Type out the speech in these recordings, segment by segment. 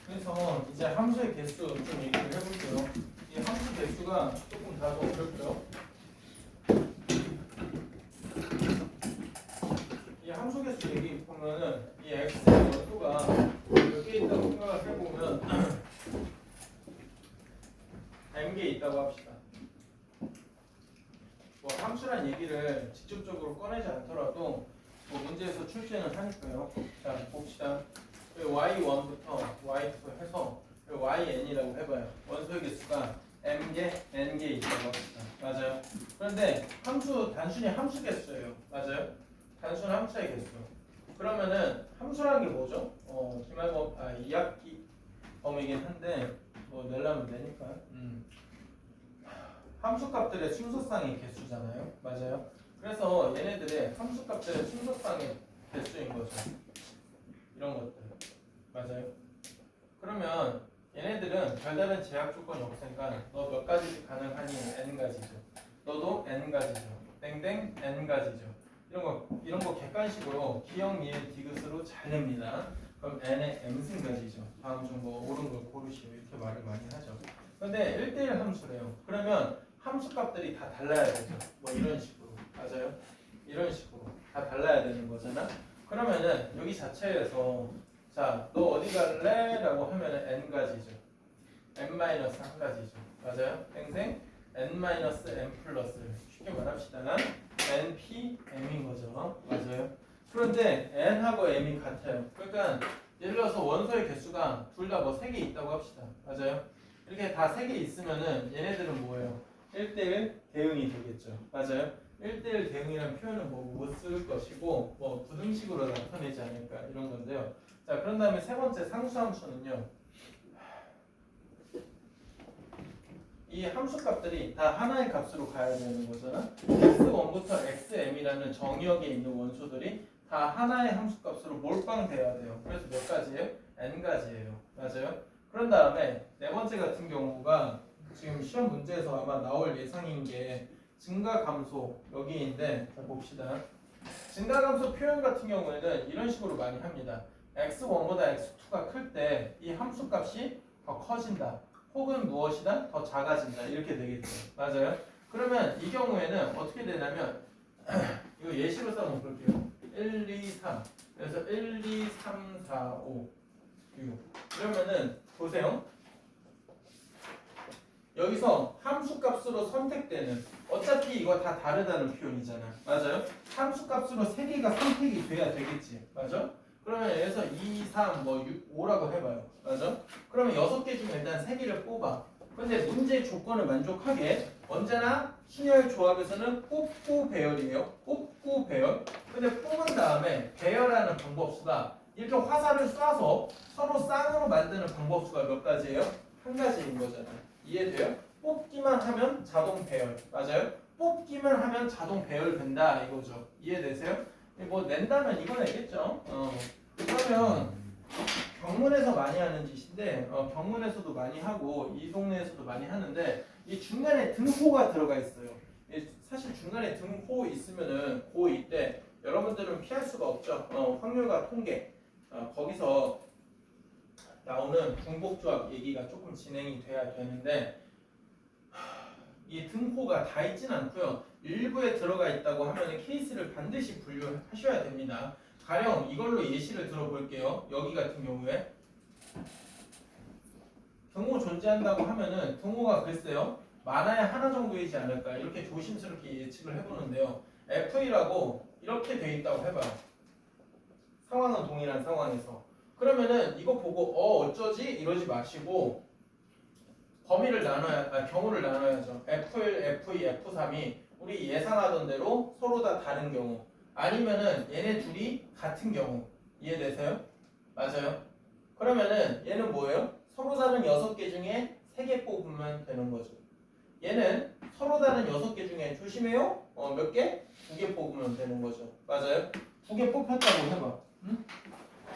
그래서 이제 함수의 개수 좀 얘기를 해볼게요. 이 함수 개수가 조금 다소 어렵죠. 이 함수 개수 얘기 보면은 이 x의 원소가 몇 개 있다고 생각을 해보면 m개 있다고 합시다. 뭐 함수란 얘기를 직접적으로 꺼내지 않더라도 뭐 문제에서 출제는 하니까요. 자 봅시다. y1부터 y2 해서 yn이라고 해봐요. 원소의 개수가 m개, n개 있다고 합시다. 맞아요. 그런데 함수 단순히 함수 개수예요. 맞아요. 단순 함수의 개수. 그러면은 함수라는 게 뭐죠? 기말범 2학기 범위긴 한데 뭐 내려면 되니까. 함수값들의 순서상의 개수잖아요. 맞아요. 그래서 얘네들의 함수값들의 순서상의 개수인 거죠. 이런 것들. 맞아요. 그러면 얘네들은 별다른 제약 조건이 없으니까 너 몇 가지 가능하니 n가지죠. 너도 n가지죠. 땡땡 n가지죠. 이런 거 객관식으로 기억, 니은, 디귿으로 잘 냅니다. 그럼 n의 m승가지죠. 다음 중 뭐 옳은 걸 고르시오 이렇게 말을 많이 하죠. 근데 1대1 함수래요. 그러면 함수값들이 다 달라야 되죠. 뭐 이런 식으로. 맞아요. 이런 식으로 다 달라야 되는 거잖아. 그러면은 여기 자체에서 자, 너 어디 갈래? 라고 하면은 n가지죠. n-1가지죠. 맞아요? 땡생 n-m 플러스 쉽게 말합시다. np m인 거죠. 맞아요? 그런데 n하고 m이 같아요. 그러니까 예를 들어서 원소의 개수가 둘 다 뭐 3개 있다고 합시다. 맞아요? 이렇게 다 3개 있으면은 얘네들은 뭐예요? 1대1 대응이 되겠죠. 맞아요? 1대1 대응이라는 표현은 뭐 못 쓸 것이고 뭐 부등식으로 나타내지 않을까 이런 건데요. 자, 그런 다음에 세 번째 상수함수는요. 이 함수값들이 다 하나의 값으로 가야 되는 거잖아. x1부터 xm이라는 정의역에 있는 원소들이 다 하나의 함수값으로 몰빵돼야 돼요. 그래서 몇 가지예요? n가지예요. 맞아요? 그런 다음에 네 번째 같은 경우가 지금 시험 문제에서 아마 나올 예상인 게 증가감소 여기인데 자 봅시다. 증가감소 표현 같은 경우에는 이런 식으로 많이 합니다. x1보다 x2가 클 때 이 함수값이 더 커진다. 혹은 무엇이다? 더 작아진다. 이렇게 되겠죠. 맞아요? 그러면 이 경우에는 어떻게 되냐면 이거 예시로 써서 볼게요. 1, 2, 3 그래서 1, 2, 3, 4, 5, 6 그러면은 보세요. 여기서 함수값으로 선택되는 어차피 이거 다 다르다는 표현이잖아. 맞아요? 함수값으로 3개가 선택이 돼야 되겠지. 맞아? 그러면 여기서 2, 3, 뭐 6, 5라고 해봐요. 맞아? 그러면 6개 중에 일단 3개를 뽑아. 근데 문제 조건을 만족하게 언제나 순열 조합에서는 뽑고 배열이에요. 뽑고 배열. 근데 뽑은 다음에 배열하는 방법수가 이렇게 화살을 쏴서 서로 쌍으로 만드는 방법수가 몇 가지예요? 한 가지인 거잖아요. 이해돼요? 뽑기만 하면 자동 배열. 맞아요? 뽑기만 하면 자동 배열된다 이거죠. 이해되세요? 뭐 낸다면 이거 내겠죠. 그러면 경문에서 많이 하는 짓인데 경문에서도 많이 하고 이 동네에서도 많이 하는데 이 중간에 등호가 들어가 있어요. 사실 중간에 등호 있으면은 고2 때 여러분들은 피할 수가 없죠. 확률과 통계 거기서 나오는 분복조합 얘기가 조금 진행이 돼야 되는데 이 등호가 다 있진 않고요. 일부에 들어가 있다고 하면 케이스를 반드시 분류하셔야 됩니다. 가령 이걸로 예시를 들어볼게요. 여기 같은 경우에 등호 존재한다고 하면은 등호가 글쎄요. 많아야 하나 정도이지 않을까 이렇게 조심스럽게 예측을 해보는데요. F1라고 이렇게 돼 있다고 해봐요. 상황은 동일한 상황에서 그러면은 이거 보고 어쩌지 이러지 마시고 범위를 경우를 나눠야죠. F1, F2, F3이 우리 예상하던 대로 서로 다 다른 경우 아니면은 얘네 둘이 같은 경우 이해되세요? 맞아요? 그러면은 얘는 뭐예요? 서로 다른 6개 중에 3개 뽑으면 되는 거죠. 얘는 서로 다른 6개 중에 조심해요. 몇 개? 2개 뽑으면 되는 거죠. 맞아요? 2개 뽑혔다고 해봐. 응?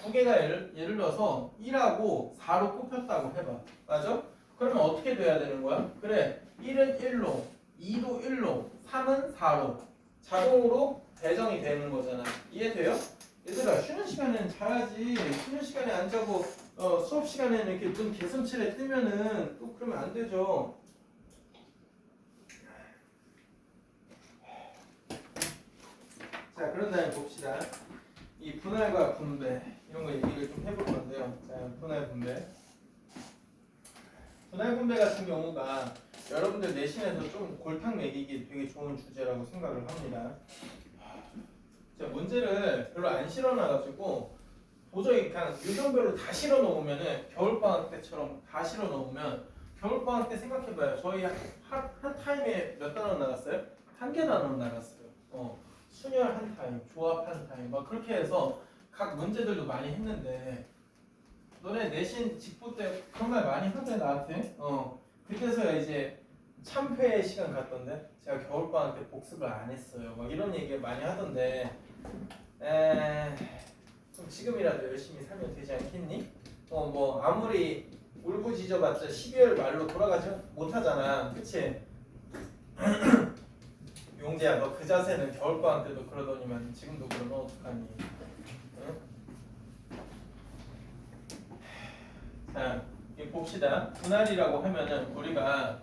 2개가 예를 들어서 1하고 4로 뽑혔다고 해봐. 맞아? 그러면 어떻게 돼야 되는 거야? 그래 1은 1로 2도 1로 3은 4로 자동으로 배정이 되는 거잖아. 이해돼요? 얘들아 쉬는 시간에는 자야지. 쉬는 시간에 안 자고 수업 시간에는 이렇게 눈 개슴츠레 뜨면은 또 그러면 안 되죠. 자, 그런 다음에 봅시다. 이 분할과 분배 이런 거 얘기를 좀 해볼 건데요. 자, 분할 분배. 분할 분배 같은 경우가 여러분들 내신에서 좀 골탕 먹이기 되게 좋은 주제라고 생각을 합니다. 자, 문제를 별로 안 실어놔가지고 도저히 그냥 유형별로 다 실어 놓으면은 겨울방학 때처럼 다 실어 놓으면 겨울방학 때 생각해봐요. 저희 한 타임에 몇 단원 나갔어요? 한 개 단원 나갔어요. 순열 한 타임, 조합 한 타임, 막 그렇게 해서 각 문제들도 많이 했는데 너네 내신 직보 때 그런 말 많이 하대 나한테. 그때서야 이제 참회 시간 갔던데 제가 겨울방학 때 복습을 안 했어요. 막 이런 얘기 많이 하던데. 그럼 지금이라도 열심히 살면 되지 않겠니? 뭐 아무리 울부짖어봤자 12월 말로 돌아가지 못하잖아, 그치? 용재야, 너 그 자세는 겨울방학 때도 그러더니만 지금도 그러면 어떡하니? 응? 자, 봅시다. 분할이라고 하면은 우리가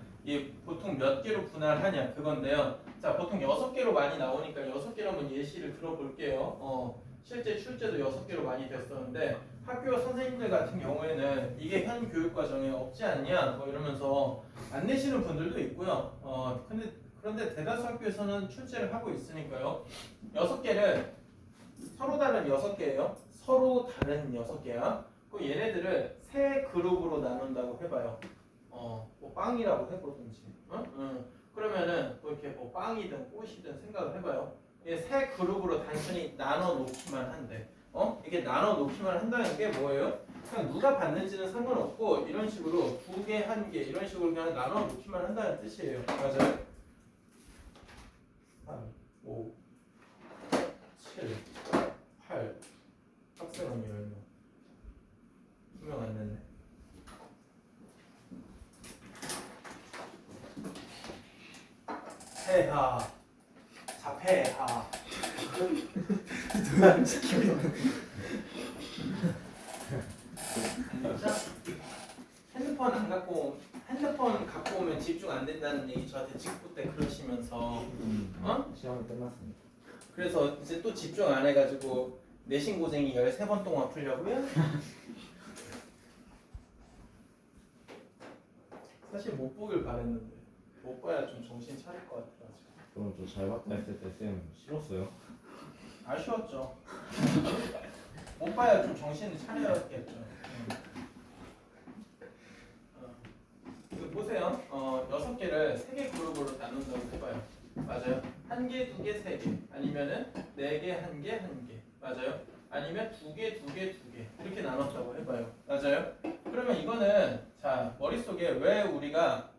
보통 몇 개로 분할하냐 그건데요. 자, 보통 6개로 많이 나오니까 6개로 한번 예시를 들어볼게요. 실제 출제도 6개로 많이 됐었는데 학교 선생님들 같은 경우에는 이게 현 교육과정에 없지 않냐 뭐 이러면서 안 내시는 분들도 있고요. 그런데 대다수 학교에서는 출제를 하고 있으니까요. 6개를 서로 다른 6개예요. 서로 다른 6개야. 그 얘네들을 세 그룹으로 나눈다고 해봐요. 뭐 빵이라고 해보든지. 그러면은 또 이렇게 뭐 빵이든 꽃이든 생각을 해봐요. 이게 세 그룹으로 단순히 나눠 놓기만 한대. 이게 나눠 놓기만 한다는 게 뭐예요? 그냥 누가 받는지는 상관없고 이런 식으로 2개, 1개 이런 식으로 그냥 나눠 놓기만 한다는 뜻이에요. 맞아요? 3, 5, 7, 8. 학생은 10명. 2명 안 됐네. 폐하. 자폐하. 누가 지키고 있는 진짜? 핸드폰 갖고 오면 집중 안 된다는 얘기 저한테 직부 때 그러시면서 시험이 끝났습니다. 그래서 이제 또 집중 안 해가지고 내신 고쟁이 13번 동안 풀려고요? 사실 못 보길 바랬는데 못 봐야 좀 정신 차릴 것 같아가지고 그럼 저 잘 봤다 했을 때 쌤 싫었어요? 아쉬웠죠. 못 봐야 좀 정신을 차려야겠죠. 보세요. 6개를 3개 그룹으로 나눈다고 해봐요. 맞아요? 1개, 2개, 3개. 아니면은 4개, 1개, 1개. 맞아요? 아니면 2개, 2개, 2개. 이렇게 나눴다고 해봐요. 맞아요? 그러면 이거는 자 머릿속에 왜 우리가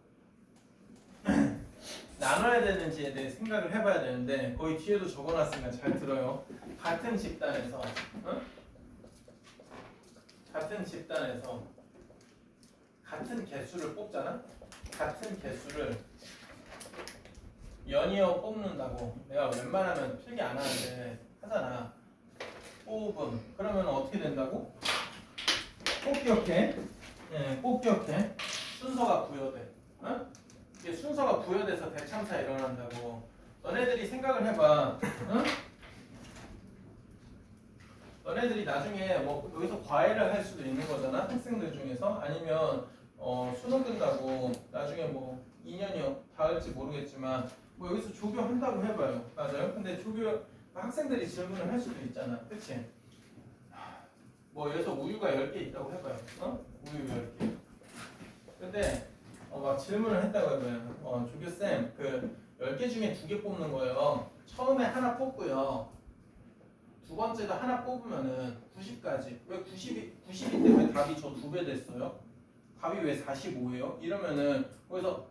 나눠야 되는지에 대해 생각을 해봐야 되는데 거기 뒤에도 적어놨으니까 잘 들어요. 같은 집단에서 같은 개수를 뽑잖아? 같은 개수를 연이어 뽑는다고 내가 웬만하면 필기 안 하는데 하잖아. 뽑음. 그러면 어떻게 된다고? 꼭 기억해. 꼭 기억해. 순서가 부여돼. 이게 순서가 부여돼서 대참사 일어난다고. 너네들이 생각을 해봐. 너네들이 나중에 뭐 여기서 과외를 할 수도 있는 거잖아. 학생들 중에서 아니면 수능 끝나고 나중에 뭐 2년이요 다 할지 모르겠지만 뭐 여기서 조교한다고 해봐요. 맞아요? 근데 조교 학생들이 질문을 할 수도 있잖아. 그치? 뭐 여기서 우유가 10개 있다고 해봐요. 우유 10개. 근데 막 질문을 했다고 해봐요. 조교쌤 그 10개 중에 2개 뽑는 거예요. 처음에 하나 뽑고요. 두 번째도 하나 뽑으면은 90까지. 왜 90인데 왜 답이 저 2배 됐어요? 답이 왜 45예요? 이러면은 거기서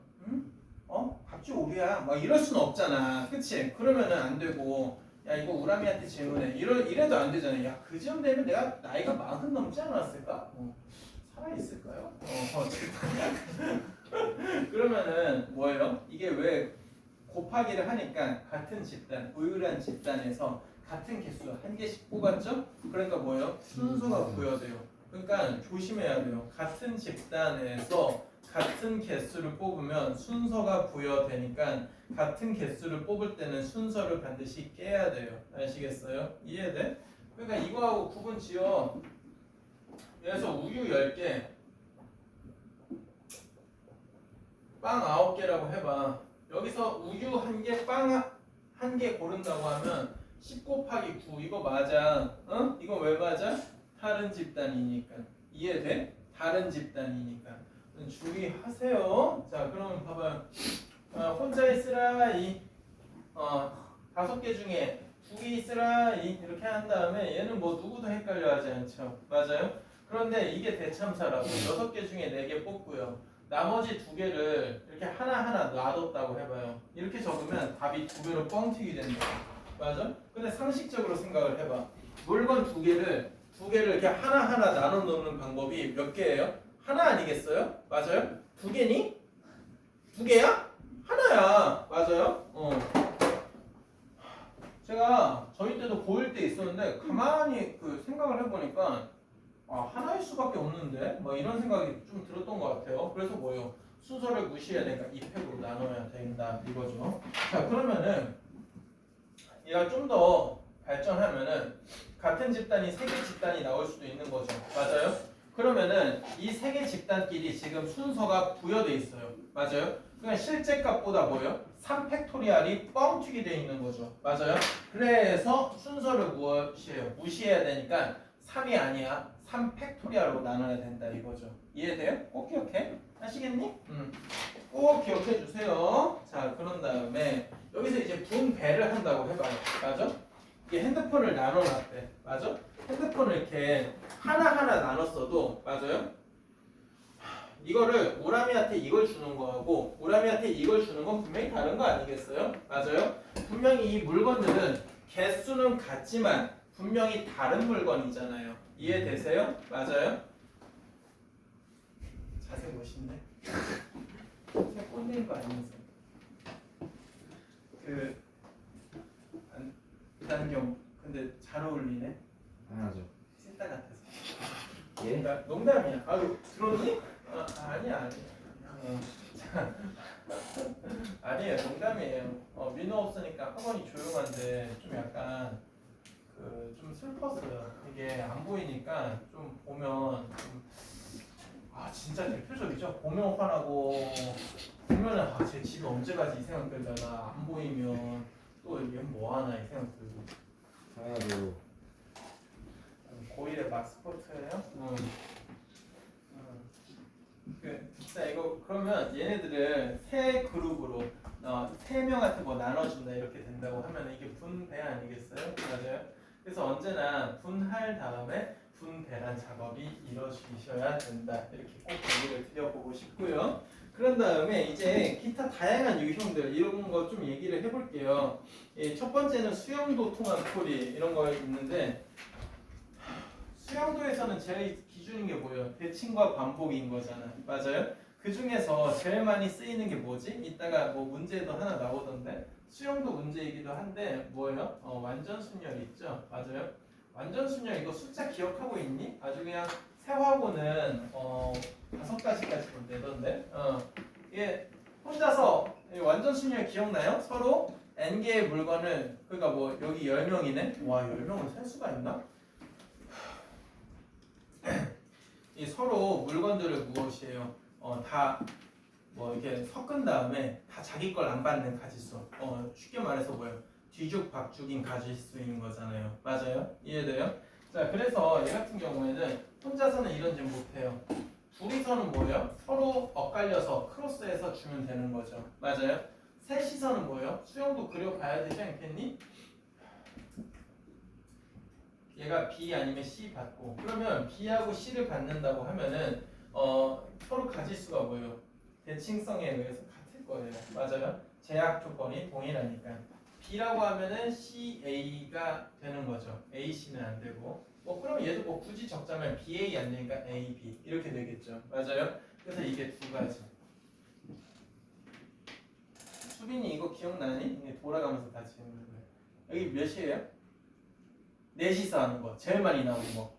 답지 오류야. 막 이럴 수는 없잖아. 그치? 그러면은 안 되고 야 이거 우람이한테 질문해. 이래도 안 되잖아. 야 그쯤 되면 내가 나이가 40 넘지 않았을까? 살아있을까요? 그러면은 뭐예요? 이게 왜 곱하기를 하니까 같은 집단, 우유란 집단에서 같은 개수 한 개씩 뽑았죠? 그러니까 뭐예요? 순서가 부여돼요. 그러니까 조심해야 돼요. 같은 집단에서 같은 개수를 뽑으면 순서가 부여되니까 같은 개수를 뽑을 때는 순서를 반드시 깨야 돼요. 아시겠어요? 이해돼? 그러니까 이거하고 구분 지어. 그래서 우유 10개, 빵 9개라고 해봐. 여기서 우유 1개, 빵 1개 고른다고 하면 10 곱하기 9 이거 맞아. 어? 이거 왜 맞아? 다른 집단이니까. 이해돼? 다른 집단이니까. 주의하세요. 자, 그러면 봐봐요. 혼자 있으라 이 5개 중에 2개 있으라 이 이렇게 한 다음에 얘는 뭐 누구도 헷갈려하지 않죠. 맞아요? 그런데 이게 대참사라고 6개 중에 4개 뽑고요. 나머지 2개를 이렇게 하나하나 놔뒀다고 해봐요. 이렇게 적으면 답이 2배로 뻥튀기 된다. 맞아? 근데 상식적으로 생각을 해봐. 물건 2개를 이렇게 하나하나 나눠 놓는 방법이 몇 개예요? 하나 아니겠어요? 맞아요? 2개니? 2개야? 하나야. 맞아요? 제가 저희 때도 고1 때 있었는데 가만히 그 생각을 해보니까 하나일 수밖에 없는데 뭐 이런 생각이 좀 들었던 것 같아요. 그래서 뭐요? 순서를 무시해야 되니까 2팩으로 나눠야 된다 이거죠. 자, 그러면은 얘가 좀 더 발전하면은 같은 집단이 3개 집단이 나올 수도 있는 거죠. 맞아요? 그러면은 이 3개 집단끼리 지금 순서가 부여돼 있어요. 맞아요? 그냥 실제 값보다 뭐예요? 3팩토리알이 뻥튀기 돼 있는 거죠. 맞아요? 그래서 순서를 무엇이에요? 무시해야 되니까 3이 아니야. 3팩토리알로 나눠야 된다 이거죠. 이해돼요? 꼭 기억해? 아시겠니? 꼭 기억해 주세요. 자, 그런 다음에 여기서 이제 분배를 한다고 해봐요. 맞아? 이게 핸드폰을 나눠놨대. 맞아? 핸드폰을 이렇게 하나하나 나눴어도 맞아요? 이거를 오라미한테 이걸 주는 거하고 오라미한테 이걸 주는 건 분명히 다른 거 아니겠어요? 맞아요? 분명히 이 물건들은 개수는 같지만 분명히 다른 물건이잖아요. 이해되세요? 맞아요? 자세 멋있네. 새 꼰대인 거 아니면서 그 안경 근데 잘 어울리네. 당연하죠. 찐따 같아서. 예? 농담이야. 아유 들었니? 아니야. 자, 아니에요. 농담이에요. 민호 없으니까 학원이 조용한데 좀 약간 좀 슬펐어요. 이게 안 보이니까 좀 보면 진짜 대표적이죠. 보면 화나고 보면은 제 집에 언제 가지 이 생각 들다가 안 보이면 또 얘 뭐 하나 이 생각 들고. 당연하죠. 고1의 마스코트예요? 자 이거 그러면 얘네들을 세 그룹으로 3명한테 뭐 나눠준다 이렇게 된다고 하면 이게 분배 아니겠어요? 맞아요? 그래서 언제나 분할 다음에 분배란 작업이 이루어지셔야 된다 이렇게 꼭 얘기를 드려보고 싶고요. 그런 다음에 이제 기타 다양한 유형들 이런 거 좀 얘기를 해볼게요. 첫 번째는 수영도 통한 풀이 이런 거 있는데 수영도에서는 제일 기준인 게 뭐예요? 대칭과 반복인 거잖아. 맞아요? 그 중에서 제일 많이 쓰이는 게 뭐지? 이따가 뭐 문제도 하나 나오던데 수영도 문제이기도 한데 뭐예요? 완전순열 있죠? 맞아요? 완전순열 이거 숫자 기억하고 있니? 아주 그냥 세화고는 5가지까지 내던데 이게 혼자서 완전순열 기억나요? 서로 n개의 물건을 그러니까 뭐 여기 10명이네? 와 10명을 셀 수가 있나? 이 서로 물건들을 무엇이에요? 다 뭐 이렇게 섞은 다음에 다 자기 걸 안 받는 가지수. 쉽게 말해서 뭐예요? 뒤죽박죽인 가지수인 거잖아요. 맞아요? 이해돼요? 자, 그래서 얘 같은 경우에는 혼자서는 이런지 못해요. 둘이서는 뭐예요? 서로 엇갈려서 크로스해서 주면 되는 거죠. 맞아요? 셋이서는 뭐예요? 수영도 그려봐야 되지 않겠니? 얘가 B 아니면 C 받고 그러면 B하고 C를 받는다고 하면은 서로 가지수가 뭐예요? 대칭성에 의해서 같을 거예요. 맞아요? 제약 조건이 동일하니까 B라고 하면은 CA가 되는 거죠. AC는 안 되고 뭐 그러면 얘도 뭐 굳이 적자면 BA 안 되니까 AB 이렇게 되겠죠. 맞아요? 그래서 이게 두 가지. 수빈이 이거 기억나니? 이게 돌아가면서 다 지는 거예요. 여기 몇이에요? 넷이서 하는 거 제일 많이 나오는 거.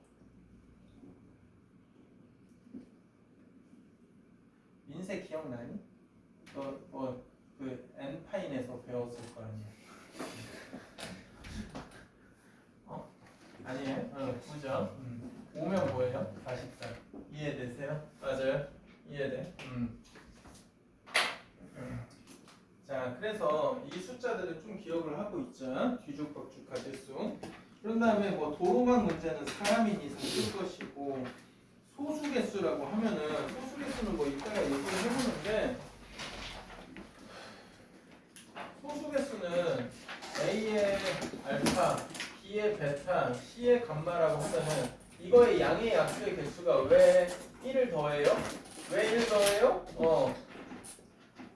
민세 기억나니? 너그 엔파인에서 배웠을 거 아니야. 아니에요? 그죠? 오면 뭐예요? 44. 이해되세요? 맞아요? 이해돼? 자, 그래서 이 숫자들은 좀 기억을 하고 있죠. 뒤죽박죽 가지수. 그런 다음에 뭐 도로망 문제는 사람인 이상 쓸 것이고, 소수개수라고 하면은 소수개수는 뭐 이따가 얘기를 해보는데, 소수개수는 A의 알파, B의 베타, C의 감마라고 하면은 이거의 양의 약수의 개수가 왜 1을 더해요? 왜 1을 더해요?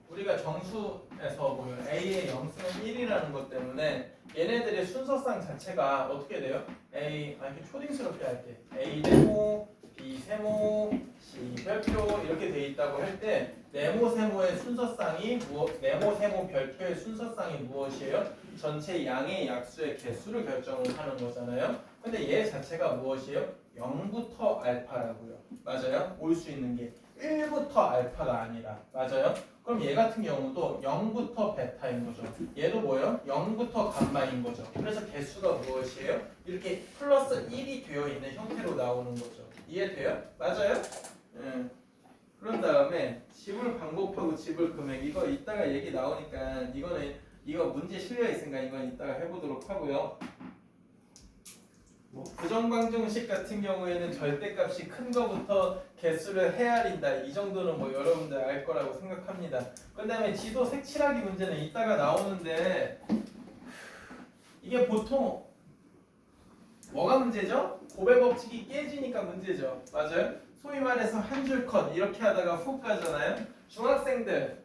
우리가 정수에서 보면 A의 영수는 1이라는 것 때문에 얘네들의 순서상 자체가 어떻게 돼요? 이렇게 초딩스럽게 할게. A 세모, B 세모, C 별표 이렇게 돼 있다고 할 때 네모 세모의 순서상이 네모 세모 별표의 순서상이 무엇이에요? 전체 양의 약수의 개수를 결정을 하는 거잖아요. 근데 얘 자체가 무엇이에요? 0부터 알파라고요. 맞아요? 올 수 있는 게 1부터 알파가 아니라. 맞아요? 그럼 얘 같은 경우도 0부터 베타인 거죠. 얘도 뭐예요? 0부터 감마인 거죠. 그래서 개수가 무엇이에요? 이렇게 플러스 1이 되어 있는 형태로 나오는 거죠. 이해돼요? 맞아요? 그런 다음에 지불 방법하고 지불 금액 이거 이따가 얘기 나오니까 이거 문제 실려 있으니까 이건 이따가 해보도록 하고요. 부정방정식 같은 경우에는 절대값이 큰 거부터 개수를 헤아린다. 이 정도는 뭐 여러분들 알 거라고 생각합니다. 그 다음에 지도 색칠하기 문제는 이따가 나오는데 이게 보통 뭐가 문제죠? 고배 법칙이 깨지니까 문제죠. 맞아요? 소위 말해서 한 줄 컷 이렇게 하다가 훅 가잖아요. 중학생들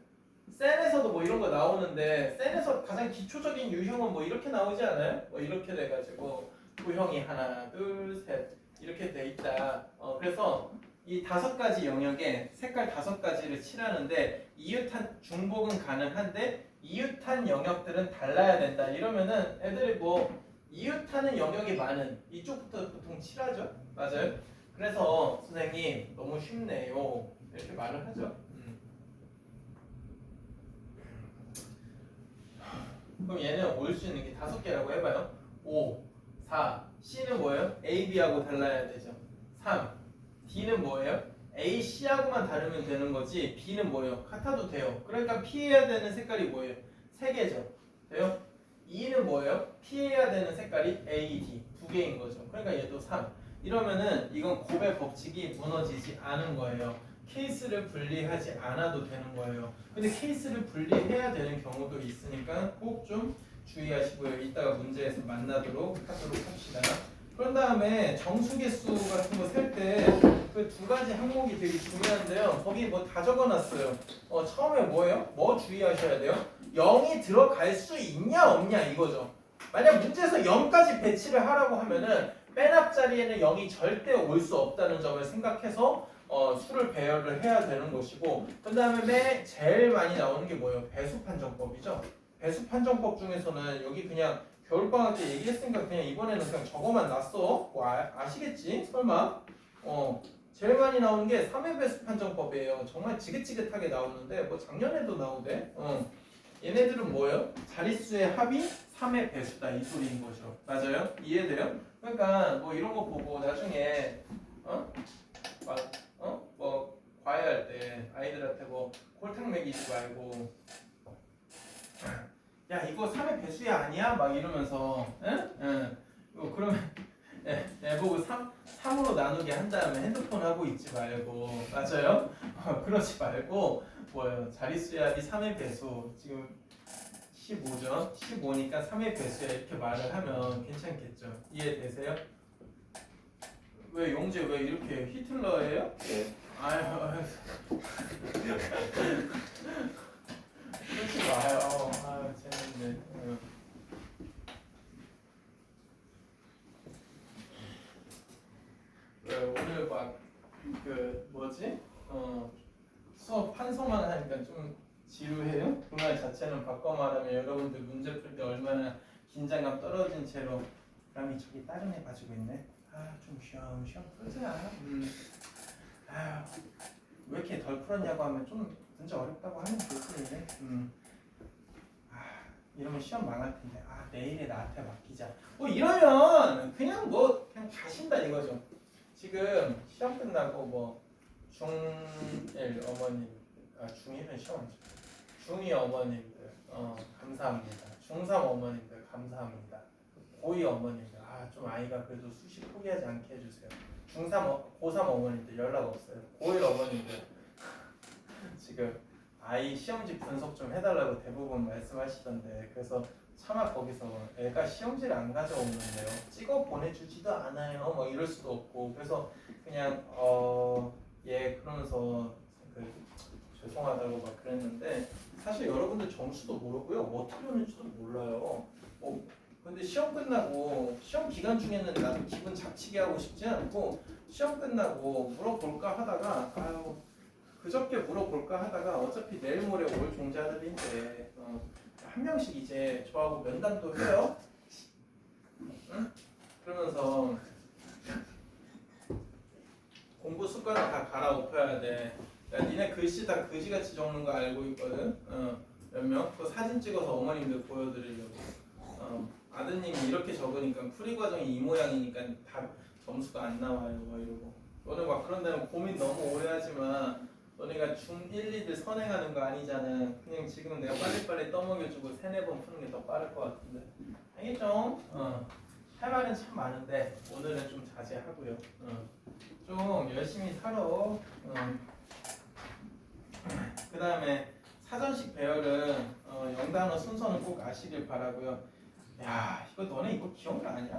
셀에서도 뭐 이런 거 나오는데 셀에서 가장 기초적인 유형은 뭐 이렇게 나오지 않아요? 뭐 이렇게 돼가지고 구형이 하나, 둘, 셋 이렇게 돼 있다. 그래서 이 5가지 영역에 색깔 5가지를 칠하는데 이웃한 중복은 가능한데 이웃한 영역들은 달라야 된다. 이러면은 애들이 뭐 이웃하는 영역이 많은 이쪽부터 보통 칠하죠. 맞아요? 그래서 선생님 너무 쉽네요. 이렇게 말을 하죠. 그럼 얘는 올 수 있는 게 5개라고 해봐요. 5, 4, C는 뭐예요? A, B하고 달라야 되죠. 3, D는 뭐예요? A, C하고만 다르면 되는 거지 B는 뭐예요? 같아도 돼요. 그러니까 피해야 되는 색깔이 뭐예요? 3개죠. 돼요? 2는 뭐예요? 피해야 되는 색깔이 A, D 2개인 거죠. 그러니까 얘도 3. 이러면은 이건 곱의 법칙이 무너지지 않은 거예요. 케이스를 분리하지 않아도 되는 거예요. 근데 케이스를 분리해야 되는 경우도 있으니까 꼭 좀 주의하시고요. 이따가 문제에서 만나도록 하도록 합시다. 그런 다음에 정수개수 같은 거 셀 때 그 2가지 항목이 되게 중요한데요. 거기 뭐 다 적어놨어요. 처음에 뭐예요? 뭐 주의하셔야 돼요? 0이 들어갈 수 있냐 없냐 이거죠. 만약 문제에서 0까지 배치를 하라고 하면은 맨 앞자리에는 0이 절대 올 수 없다는 점을 생각해서 수를 배열을 해야 되는 것이고, 그 다음에 제일 많이 나오는 게 뭐예요? 배수 판정법이죠. 배수 판정법 중에서는 여기 그냥 겨울방학 때 얘기했으니까 그냥 이번에는 그냥 저거만 놨어. 뭐 아시겠지? 설마? 제일 많이 나오는 게 3회 배수 판정법이에요. 정말 지긋지긋하게 나오는데 뭐 작년에도 나오대. 얘네들은 뭐예요? 자릿수의 합이 3의 배수다 이 소리인 거죠. 맞아요? 이해돼요? 그러니까 뭐 이런 거 보고 나중에 뭐 과외할 때 아이들한테 뭐 골탕 먹이지 말고 야 이거 3의 배수야 아니야? 막 이러면서 그러면 보고 3으로 나누게 한 다음에 핸드폰 하고 있지 말고 맞아요? 그러지 말고 뭐예요? 자릿수의 합이 3의 배수 지금 15죠? 15니까 3의 배수야 이렇게 말을 하면 괜찮겠죠? 이해되세요? 왜 용재 왜 이렇게 히틀러예요? 네. 아유 그러지 마요. 아유 재밌네. 왜 오늘 막 그 뭐지? 수업 판서만 하니까 좀 지루해요? 그 말 자체는 바꿔 말하면 여러분들 문제 풀 때 얼마나 긴장감 떨어진 채로 그람이 저기 다른 애 가지고 있네. 좀 쉬엄쉬엄 풀자. 왜 이렇게 덜 풀었냐고 하면 좀 진짜 어렵다고 하면 되지. 이러면 시험 망할 텐데. 내일에 나한테 맡기자. 이러면 그냥 그냥 가신다 이거죠. 지금 시험 끝나고 중1 어머님, 중1은 시험이죠. 중2 어머님들 감사합니다. 중3 어머님들 감사합니다. 고2 어머님들 좀 아이가 그래도 수시 포기하지 않게 해주세요. 고3 어머님들 연락 없어요. 고1 어머님들 지금 아이 시험지 분석 좀 해달라고 대부분 말씀하시던데, 그래서 차마 거기서 애가 시험지를 안 가져오는데요, 찍어 보내주지도 않아요 이럴 수도 없고, 그래서 그냥 그러면서 죄송하다고 막 그랬는데, 사실 여러분들 점수도 모르고요, 어떻게 오는지도 몰라요. 근데 시험 끝나고 시험 기간 중에는 나도 기분 잡치게 하고 싶지 않고, 시험 끝나고 물어볼까 하다가 그저께 물어볼까 하다가 어차피 내일 모레 올 종자들인데 한 명씩 이제 저하고 면담도 해요. 응? 그러면서 공부 습관을 다 갈아엎어야 돼. 야, 니네 글씨 다 그지같이 적는 거 알고 있거든. 몇 명? 그 사진 찍어서 어머님들 보여드리려고. 아드님이 이렇게 적으니까 풀이 과정이 이 모양이니까 다 점수가 안 나와요. 이러고. 너네 막 그런다면 고민 너무 오래 하지만 너네가 중1, 2들 선행하는 거 아니잖아. 그냥 지금은 내가 빨리빨리 떠먹여주고 3, 4번 푸는 게 더 빠를 것 같은데. 알겠죠? 할 말은 참 많은데 오늘은 좀 자제하고요. 좀 열심히 살아. 그 다음에 사전식 배열은 영단어 순서는 꼭 아시길 바라고요. 야, 너네 이거 기억나냐?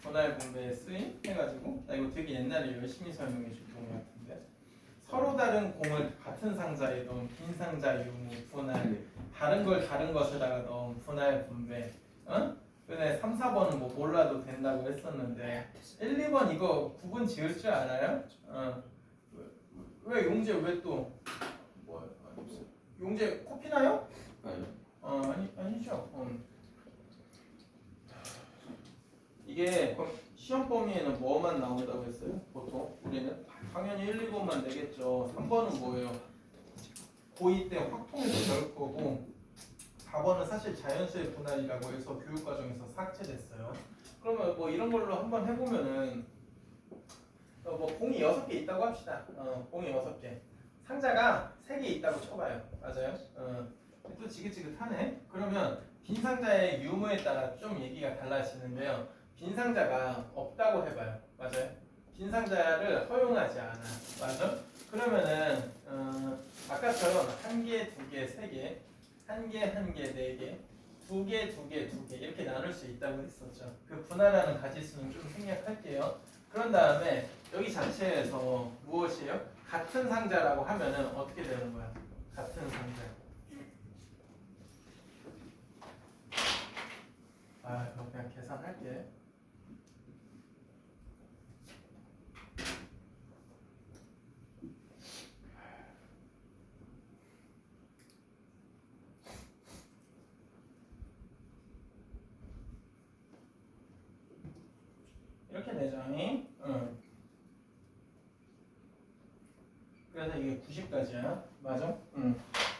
분할 분배에 쓰임 해가지고 나 이거 되게 옛날에 열심히 설명해 줬던 것 같은데, 서로 다른 공을 같은 상자에 넣은 빈 상자 유무 분할, 다른 걸 다른 것에다가 넣은 분할 분배. 근데 3, 4번은 몰라도 된다고 했었는데 1, 2번 이거 구분 지을 줄 알아요? 왜 용재 왜 또 용재 코 피나요? 아니요. 아니죠. 이게 시험 범위에는 뭐만 나온다고 했어요? 보통 우리는 당연히 1, 2번만 내겠죠. 3번은 뭐예요? 고2 때 확통해서 배울 거고, 4번은 사실 자연수의 분할이라고 해서 교육과정에서 삭제됐어요. 그러면 이런 걸로 한번 해보면은 공이 6개 있다고 합시다. 공이 6개. 상자가 3개 있다고 쳐봐요. 맞아요? 또 지긋지긋하네. 그러면 빈 상자의 유무에 따라 좀 얘기가 달라지는데요. 빈 상자가 없다고 해봐요. 맞아요? 빈 상자를 허용하지 않아. 맞아? 그러면은 아까처럼 1개, 2개, 3개, 1개, 1개, 4개, 2개, 2개, 2개 이렇게 나눌 수 있다고 했었죠. 그 분할하는 가지수는 좀 생략할게요. 그런 다음에 여기 자체에서 무엇이에요? 같은 상자라고 하면은 어떻게 되는 거야? 같은 상자. 그럼 그냥 계산할게. 이렇게 되죠. 그래서 이게 90까지야. 맞아?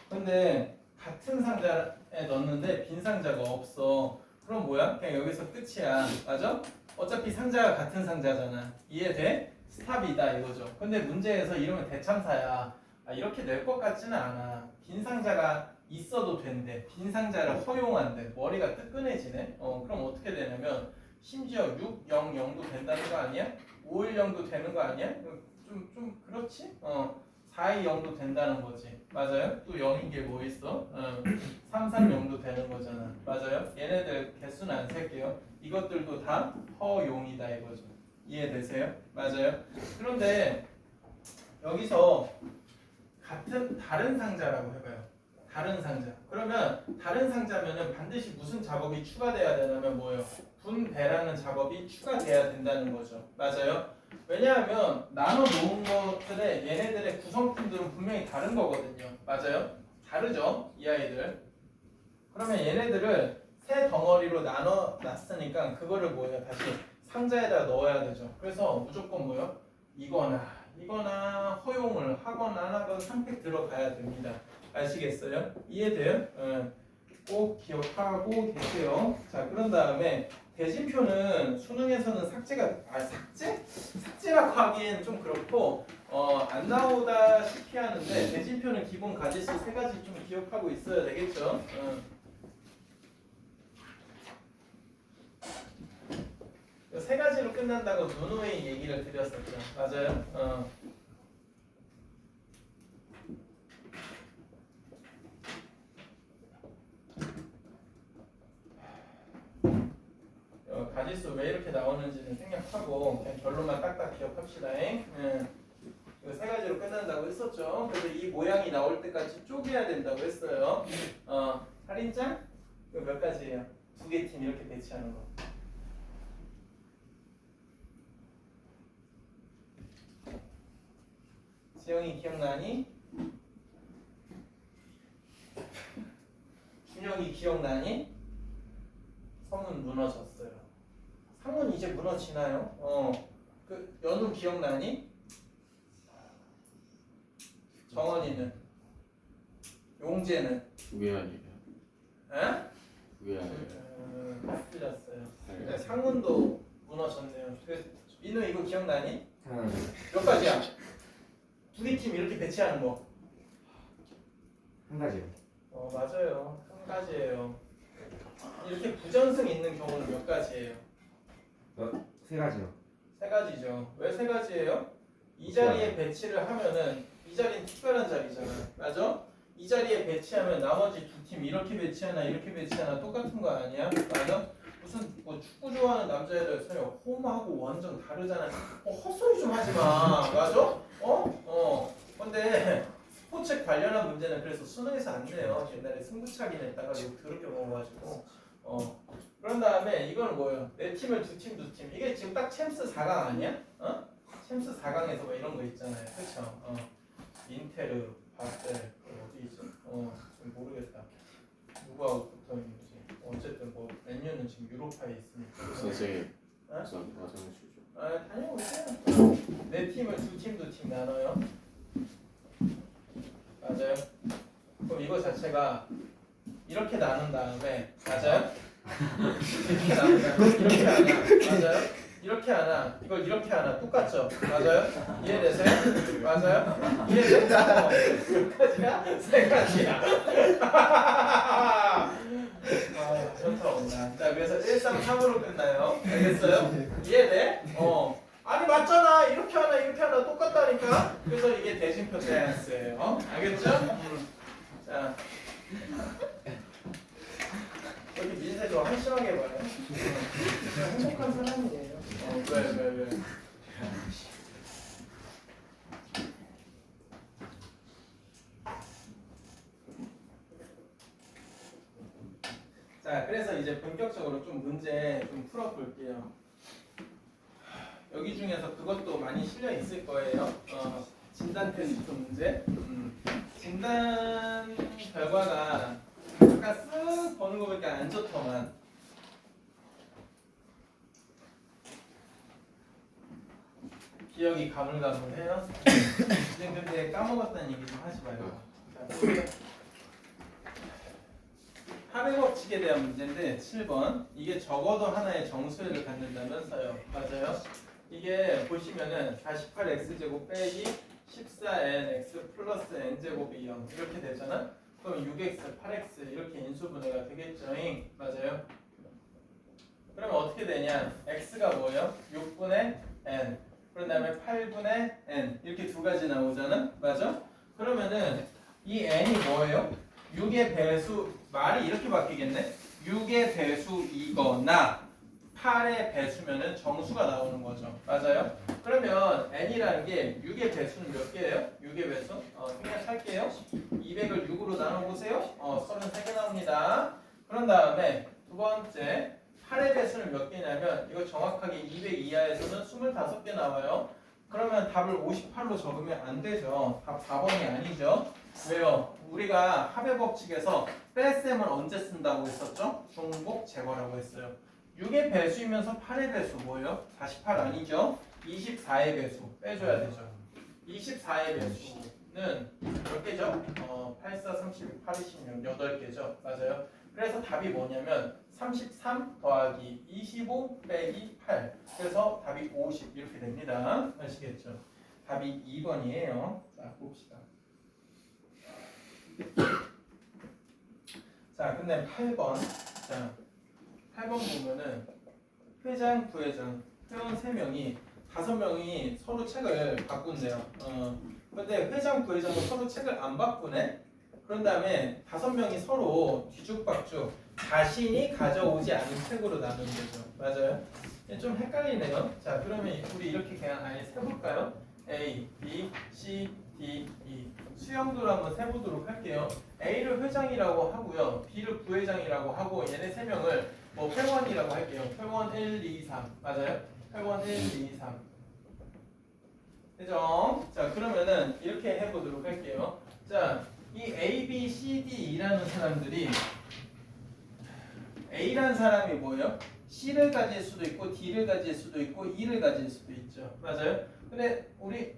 근데 같은 상자에 넣었는데 빈 상자가 없어. 그럼 뭐야? 그냥 여기서 끝이야. 맞아? 어차피 상자가 같은 상자잖아. 이해돼? 스탑이다 이거죠. 근데 문제에서 이러면 대참사야. 이렇게 낼 것 같지는 않아. 빈 상자가 있어도 된대. 빈 상자를 허용한대. 머리가 뜨끈해지네. 그럼 어떻게 되냐면 심지어 6, 0, 0도 된다는 거 아니야? 5, 1, 0도 되는 거 아니야? 좀 그렇지? 4, 2, 0도 된다는 거지. 맞아요? 또 0인 게 뭐 있어? 3, 3, 0도 되는 거잖아. 맞아요? 얘네들 개수는 안 셀게요. 이것들도 다 허용이다 이거죠. 이해되세요? 맞아요? 그런데 여기서 다른 상자라고 해봐요. 다른 상자. 그러면 다른 상자면은 반드시 무슨 작업이 추가돼야 되냐면 뭐예요? 분배라는 작업이 추가돼야 된다는 거죠. 맞아요? 왜냐하면 나눠 놓은 것들의 얘네들의 구성품들은 분명히 다른 거거든요. 맞아요? 다르죠? 이 아이들. 그러면 얘네들을 세 덩어리로 나눠 놨으니까 그거를 뭐예요? 다시 상자에다 넣어야 되죠. 그래서 무조건 뭐요? 이거나 허용을 하거나 하건 선택 들어가야 됩니다. 아시겠어요? 이해돼요? 꼭 기억하고 계세요. 자, 그런 다음에 대진표는 수능에서는 삭제라고 하기엔 좀 그렇고 안 나오다시피 하는데 대진표는 기본 가지수 세 가지 좀 기억하고 있어야 되겠죠. 세 가지로 끝난다고 누누이 얘기를 드렸었죠. 맞아요. 가지수 왜 이렇게 나오는지는 생략하고 그냥 결론만 딱딱 기억합시다. 이거 세 가지로 끝난다고 했었죠. 그래서 이 모양이 나올 때까지 쪼개야 된다고 했어요. 살인장? 이거 몇 가지예요? 두 개 팀 이렇게 배치하는 거. 지영이 기억나니? 준영이 기억나니? 성은 무너졌어요. 상은 이제 무너지나요? 그 연우 기억나니? 정원이는? 용재는? 두 개 아니에요? 에? 두 개 아니에요? 틀렸어요. 상문도 무너졌네요. 민우 이거 기억나니? 하나, 몇 가지야? 두 개 팀 이렇게 배치하는 거. 한 가지요. 맞아요. 한 가지예요. 이렇게 부전승 있는 경우는 몇 가지예요? 세 가지요. 세 가지죠. 왜 세 가지예요? 이 자리에 배치를 하면은 이 자리는 특별한 자리잖아. 맞아? 이 자리에 배치하면 나머지 두 팀 이렇게 배치하나 이렇게 배치하나 똑같은 거 아니야? 맞아? 무슨 뭐 축구 좋아하는 남자애들 소리 홈하고 완전 다르잖아. 헛소리 좀 하지 마. 맞아? 근데 스포츠 관련한 문제는 그래서 수능에서 안 내요. 옛날에 승부차기 냈다가 욕 더럽게 먹어가지고. 그런 다음에 이건 뭐예요? 네 팀을 두 팀. 이게 지금 딱 챔스 4강 아니야? 챔스 4강에서 뭐 이런 거 있잖아요. 그쵸? 인테르, 바셀, 어디 있어? 지금 모르겠다. 누구하고 붙어 있는지. 어쨌든 뭐 맨유는 지금 유로파에 있으니까. 선생님 어? 우선 화장실 좀 다녀오세요. 네 팀을 두 팀 나눠요. 맞아요? 그럼 이거 자체가 이렇게 나눈 다음에 맞아요? 이렇게 나눈 다음에 이렇게 하나 맞아요? 이렇게 하나 이걸 이렇게 하나 똑같죠? 맞아요? 이해되세요? 맞아요? 이해돼? 몇 가지야? 세 가지야. 현타 온다. 자 그래서 1, 3, 3으로 끝나요. 알겠어요? 이해돼? 아니 맞잖아. 이렇게 하나 똑같다니까. 그래서 이게 대진표 댄스예요. 알겠죠? 자 여기 민세 좀 한심하게 봐요. 행복한 사람이에요. 왜? 자 그래서 이제 본격적으로 좀 문제 좀 풀어볼게요. 여기 중에서 그것도 많이 실려 있을 거예요. 진단 테스트 문제. 진단 결과가 아까 쓱 보는 거 보니까 안 좋더만. 기억이 가물가물해요. 근데 까먹었다는 얘기 좀 하지 말고. 합의 법칙에 대한 문제인데 7번. 이게 적어도 하나의 정수를 갖는다면서요. 맞아요? 이게 보시면은 48x제곱 빼기 14nx 플러스 n제곱이 0 이렇게 되잖아. 그럼 6x, 8x 이렇게 인수분해가 되겠죠. 맞아요? 그러면 어떻게 되냐? x가 뭐예요? 6분의 n 그런 다음에 8분의 n 이렇게 두 가지 나오잖아. 맞아? 그러면은 이 n이 뭐예요? 6의 배수 말이 이렇게 바뀌겠네. 6의 배수이거나 8의 배수면은 정수가 나오는 거죠. 맞아요? 그러면 n이라는 게 6의 배수는 몇 개예요? 6의 배수? 생략할게요. 200을 6으로 나눠보세요. 33개 나옵니다. 그런 다음에 두 번째 8의 배수는 몇 개냐면 이거 정확하게 200 이하에서는 25개 나와요. 그러면 답을 58로 적으면 안 되죠. 답 4번이 아니죠. 왜요? 우리가 합의 법칙에서 뺄셈을 언제 쓴다고 했었죠? 중복 제거라고 했어요. 6의 배수이면서 8의 배수 뭐예요? 48 아니죠? 24의 배수 빼줘야 되죠. 24의 배수는 몇 개죠? 8, 4, 36, 8, 26, 8개죠. 맞아요. 그래서 답이 뭐냐면 33 더하기 25 빼기 8. 그래서 답이 50 이렇게 됩니다. 아시겠죠? 답이 2번이에요. 자, 봅시다. 자, 근데 8번. 자, 8번 보면은 회장, 부회장, 회원 3명이 5명이 서로 책을 바꾼대요. 근데 회장, 부회장은 서로 책을 안 바꾸네? 그런 다음에 5명이 서로 뒤죽박죽 자신이 가져오지 않은 책으로 나누는 거죠. 맞아요? 좀 헷갈리네요. 자, 그러면 우리 이렇게 그냥 아예 세볼까요? A, B, C, D, E. 수영도를 한번 세보도록 할게요. A를 회장이라고 하고요. B를 부회장이라고 하고 얘네 3명을 뭐 회원이라고 할게요. 회원 1, 2, 3. 맞아요? 회원 1, 2, 3. 그죠? 자, 그러면은 이렇게 해보도록 할게요. 자, 이 A, B, C, D라는 사람들이 A라는 사람이 뭐예요? C를 가질 수도 있고 D를 가질 수도 있고 E를 가질 수도 있죠. 맞아요? 근데 우리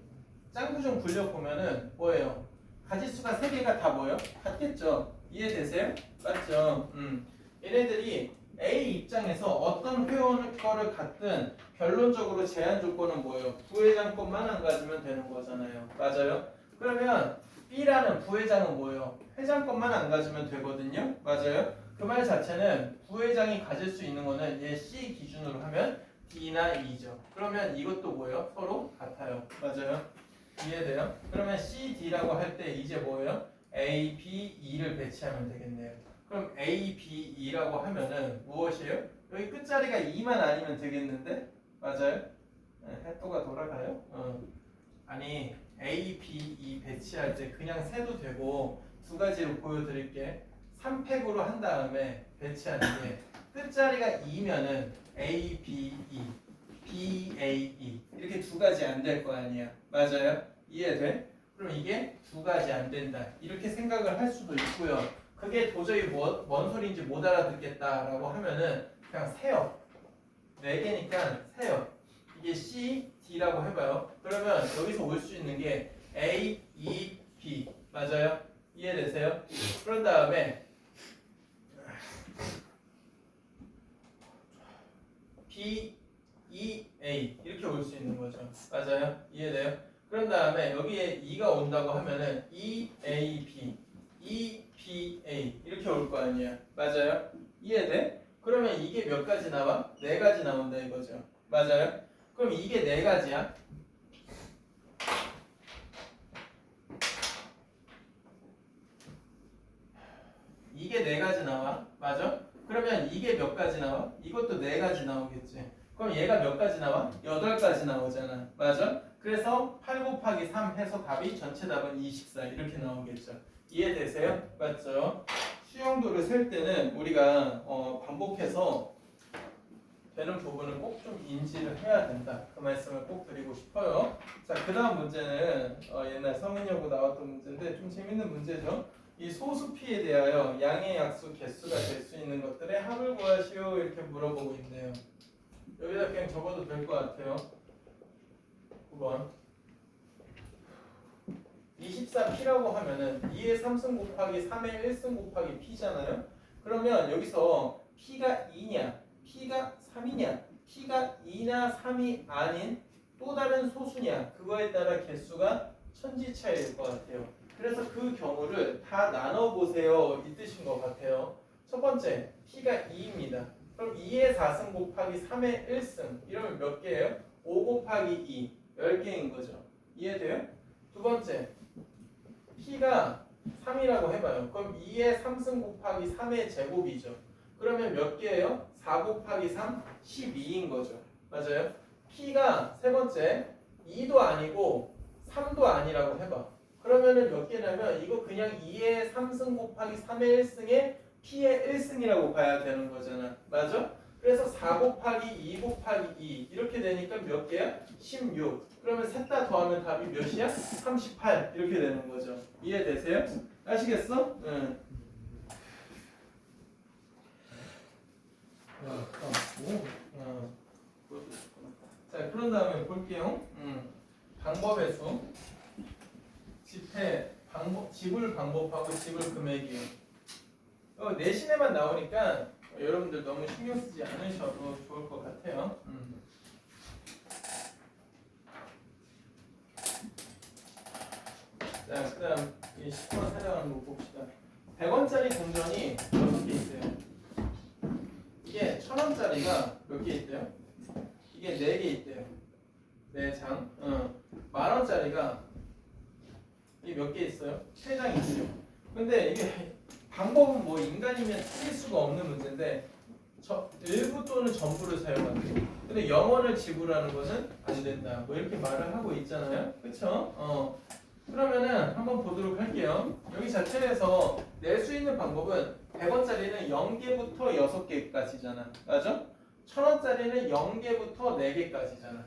짱구 좀 굴려보면은 뭐예요? 가질 수가 3개가 다 뭐예요? 같겠죠? 이해되세요? 맞죠? 얘네들이 A 입장에서 어떤 회원 거를 갖든 결론적으로 제한 조건은 뭐예요? 부회장 것만 안 가지면 되는 거잖아요. 맞아요? 그러면 B라는 부회장은 뭐예요? 회장 것만 안 가지면 되거든요. 맞아요? 그 말 자체는 부회장이 가질 수 있는 거는 얘 C 기준으로 하면 D나 E죠. 그러면 이것도 뭐예요? 서로 같아요. 맞아요? 이해돼요? 그러면 C, D라고 할 때 이제 뭐예요? A, B, E를 배치하면 되겠네요. 그럼 A, B, E라고 하면은 무엇이에요? 여기 끝자리가 2만 아니면 되겠는데? 맞아요? 해도가 돌아가요? 아니 A, B, E 배치할 때 그냥 세도 되고 두 가지로 보여드릴게. 3팩으로 한 다음에 배치하는 게 끝자리가 2면은 A, B, E, B, A, E 이렇게 두 가지 안 될 거 아니야. 맞아요? 이해돼? 그럼 이게 두 가지 안 된다. 이렇게 생각을 할 수도 있고요. 그게 도저히 뭔 소리인지 못 알아듣겠다라고 하면은 그냥 세요. 4개니까 세요. 이게 C, D라고 해봐요. 그러면 여기서 올 수 있는 게 A, E, B 맞아요? 이해되세요? 그런 다음에 B, E, A 이렇게 올 수 있는 거죠. 맞아요? 이해돼요? 그런 다음에 여기에 2가 온다고 하면은 E, A, B, E, B, A 이렇게 올 거 아니야. 맞아요? 이해돼? 그러면 이게 몇 가지 나와? 4가지 나온다 이거죠. 맞아요? 그럼 이게 4가지야. 이게 4가지 나와. 맞아? 그러면 이게 몇 가지 나와? 이것도 4가지 나오겠지. 그럼 얘가 몇 가지 나와? 8가지 나오잖아. 맞아? 그래서 8 곱하기 3 해서 답이 전체 답은 24 이렇게 나오겠죠. 이해되세요? 맞죠? 수용도를 셀 때는 우리가 반복해서 되는 부분은 꼭 좀 인지를 해야 된다. 그 말씀을 꼭 드리고 싶어요. 자, 그 다음 문제는 옛날 성인여고 나왔던 문제인데 좀 재밌는 문제죠. 이 소수피에 대하여 양의 약수 개수가 될 수 있는 것들의 합을 구하시오 이렇게 물어보고 있네요. 여기다 그냥 적어도 될 것 같아요. 9번 24p라고 하면은 2의 3승 곱하기 3의 1승 곱하기 p잖아요. 그러면 여기서 p가 2냐 p가 3이냐 p가 2나 3이 아닌 또 다른 소수냐 그거에 따라 개수가 천지차이일 것 같아요. 그래서 그 경우를 다 나눠보세요 이 뜻인 것 같아요. 첫 번째 p가 2입니다. 그럼 2의 4승 곱하기 3의 1승 이러면 몇 개예요? 5 곱하기 2 10개인 거죠. 이해돼요? 두 번째 p가 3이라고 해봐요. 그럼 2의 3승 곱하기 3의 제곱이죠. 그러면 몇 개예요? 4 곱하기 3 12인 거죠. 맞아요? p가 세 번째 2도 아니고 3도 아니라고 해봐. 그러면은 몇 개냐면 이거 그냥 2의 3승 곱하기 3의 1승에 p의 1승이라고 봐야 되는 거잖아. 맞아? 그래서 4 곱하기 2 곱하기 2 이렇게 되니까 몇 개야? 16. 그러면 셋 다 더하면 답이 몇이야? 38 이렇게 되는 거죠. 이해되세요? 아시겠어? 응. 자, 그런 다음에 볼게요. 방법의 수. 집을 방법하고 집을 금액이에요. 내신에만 나오니까 여러분들 너무 신경 쓰지 않으셔도 좋을 것 같아요. 자, 그 다음 이 10번 사용하는 거 봅시다. 100원짜리 동전이 6개 있어요. 이게 1000원짜리가 몇 개 있대요? 이게 4개 있대요. 4장. 10,000원짜리가 이게 몇 개 있어요? 3장 있어요. 근데 이게 방법은 뭐 인간이면 틀릴 수가 없는 문제인데 일부 또는 전부를 사용한대요. 근데 영원을 지불하는 것은 안 된다. 뭐 이렇게 말을 하고 있잖아요. 그쵸? 그러면은 한번 보도록 할게요. 여기 자체에서 낼 수 있는 방법은 100원짜리는 0개부터 6개까지잖아. 맞아? 1000원짜리는 0개부터 4개까지잖아.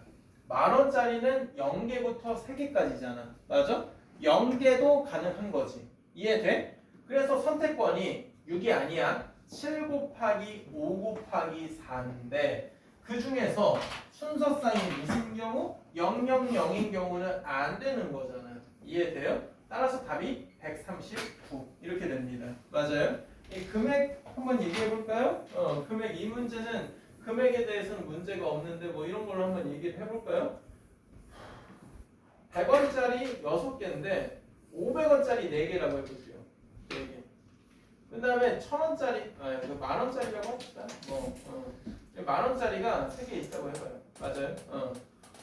만원짜리는 0개부터 3개까지잖아. 맞아? 0개도 가능한 거지. 이해돼? 그래서 선택권이 6이 아니야. 7 곱하기 5 곱하기 4인데 그 중에서 순서상이 무슨 경우? 000인 경우는 안 되는 거잖아. 이해돼요? 따라서 답이 139 이렇게 됩니다. 맞아요? 이 금액 한번 얘기해 볼까요? 금액 이 문제는 금액에 대해서는 문제가 없는데 뭐 이런 걸로 한번 얘기를 해볼까요? 100원짜리 6개인데 500원짜리 4개라고 해볼게요. 4개. 그 다음에 1000원짜리, 만원짜리라고 합시다. 만원짜리가 3개 있다고 해봐요. 맞아요?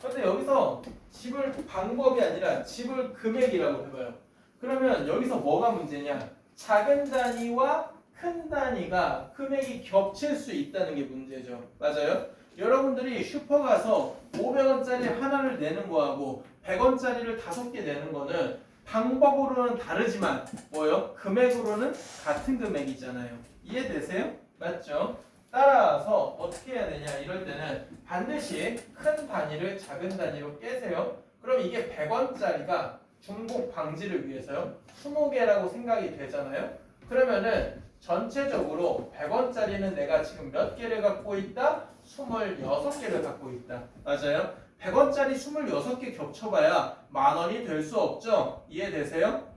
근데 여기서 집을 방법이 아니라 집을 금액이라고 해봐요. 그러면 여기서 뭐가 문제냐? 작은 단위와 큰 단위가 금액이 겹칠 수 있다는 게 문제죠. 맞아요? 여러분들이 슈퍼 가서 500원짜리 하나를 내는 거하고 100원짜리를 5개 내는 거는 방법으로는 다르지만 뭐요? 금액으로는 같은 금액이잖아요. 이해되세요? 맞죠? 따라서 어떻게 해야 되냐? 이럴 때는 반드시 큰 단위를 작은 단위로 깨세요. 그럼 이게 100원짜리가 중복 방지를 위해서요. 20개라고 생각이 되잖아요. 그러면은 전체적으로 100원짜리는 내가 지금 몇 개를 갖고 있다? 26개를 갖고 있다. 맞아요? 100원짜리 26개 겹쳐봐야 만원이 될 수 없죠? 이해되세요?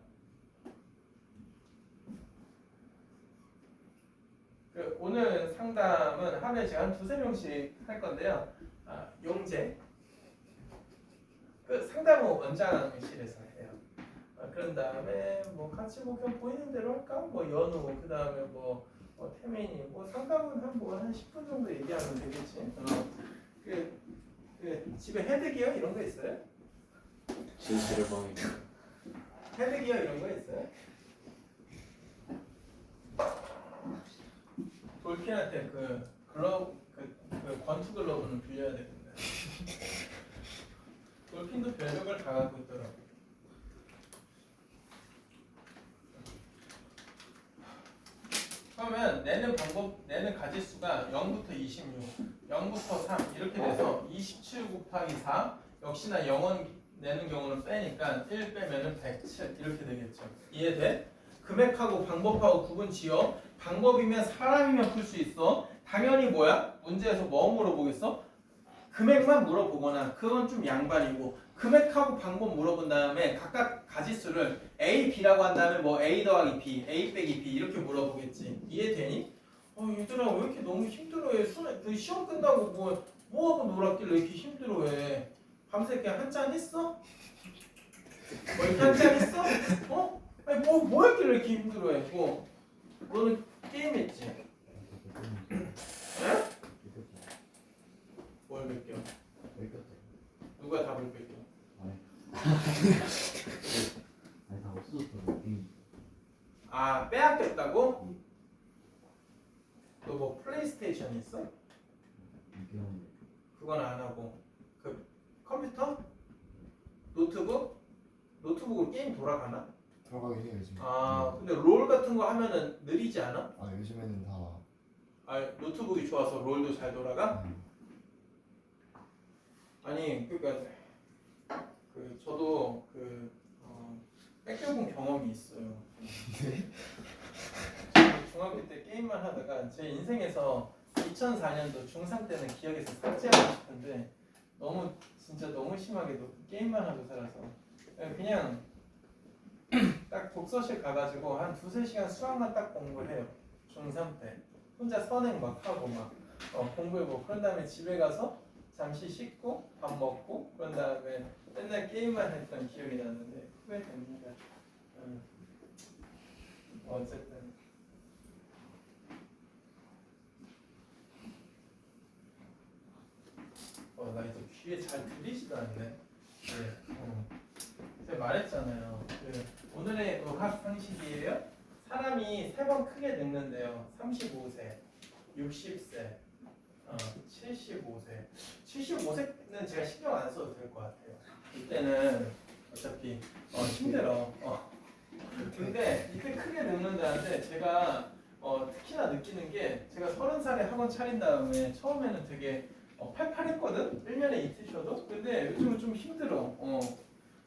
오늘 상담은 하루에 제가 한 2-3명씩 할 건데요. 용재. 그 상담은 원장실에서 해요. 그런 다음에 뭐 같이 뭐 그냥 보이는 대로 할까? 뭐 연우, 그 다음에 뭐 태민이, 뭐 상담은 한 10분 정도 얘기하면 되겠지. 그 집에 헤드기어 이런 거 있어요? 진실의 방이. 헤드기어 이런 거 있어요? 돌핀한테 그 권투 글러브는 빌려야 되겠네. 돌핀도 별력을 다 갖고 있더라고. 그러면 내는 가지수가 0부터 26, 0부터 3 이렇게 돼서 27 곱하기 4 역시나 0원 내는 경우는 빼니까 1 빼면은 107 이렇게 되겠죠. 이해돼? 금액하고 방법하고 구분 지어. 방법이면 사람이면 풀 수 있어. 당연히 뭐야? 문제에서 뭐 물어보겠어? 금액만 물어보거나 그건 좀 양반이고 금액하고 방법 물어본 다음에 각각 가지수를 A, B라고 한 다음에 뭐 A 더하기 B, A 빼기 B 이렇게 물어보겠지. 이해되니? 얘들아 왜 이렇게 너무 힘들어해? 시험 끝나고 뭐 하고 놀았길래 이렇게 힘들어해? 밤새 그냥 한잔 했어? 뭐 이렇게 한잔 했어? 아니 뭐 했길래 이렇게 힘들어해? 너는 게임했지? 응? 뭘 뺏겨? 누가 답을 뺏겨? 아니 다 없어졌어. 빼앗겼다고? 너 뭐 플레이스테이션 있어? 그건 안 하고 그 컴퓨터? 노트북? 노트북으로 게임 돌아가나? 들어가긴 해요 요즘. 근데 롤 같은 거 하면은 느리지 않아? 요즘에는 다 노트북이 좋아서 롤도 잘 돌아가? 아니 그러니까 저도 뺏겨본 경험이 있어요. 중학교 때 게임만 하다가 제 인생에서 2004년도 중3 때는 기억에서 삭제하고 싶은데 진짜 너무 심하게 게임만 하고 살아서 그냥 딱 독서실 가가지고 한 2-3시간 수학만 딱 공부를 해요. 중3 때 혼자 선행 막 하고 막 공부해보고 그런 다음에 집에 가서 잠시 씻고 밥 먹고 그런 다음에 맨날 게임만 했던 기억이 나는데 후회됩니다. 어쨌든 나 이제 귀에 잘 들리지도 않네. 네. 제가 말했잖아요. 오늘의 의학 상식이에요. 사람이 3번 크게 늙는데요. 35세, 60세, 75세. 75세는 제가 신경 안 써도 될 것 같아요. 이때는 어차피 힘들어. 근데 이때 크게 늙는다는데 제가 특히나 느끼는 게 제가 30살에 학원 차린 다음에 처음에는 되게 팔팔했거든? 1년에 이틀 쉬어도? 근데 요즘은 좀 힘들어.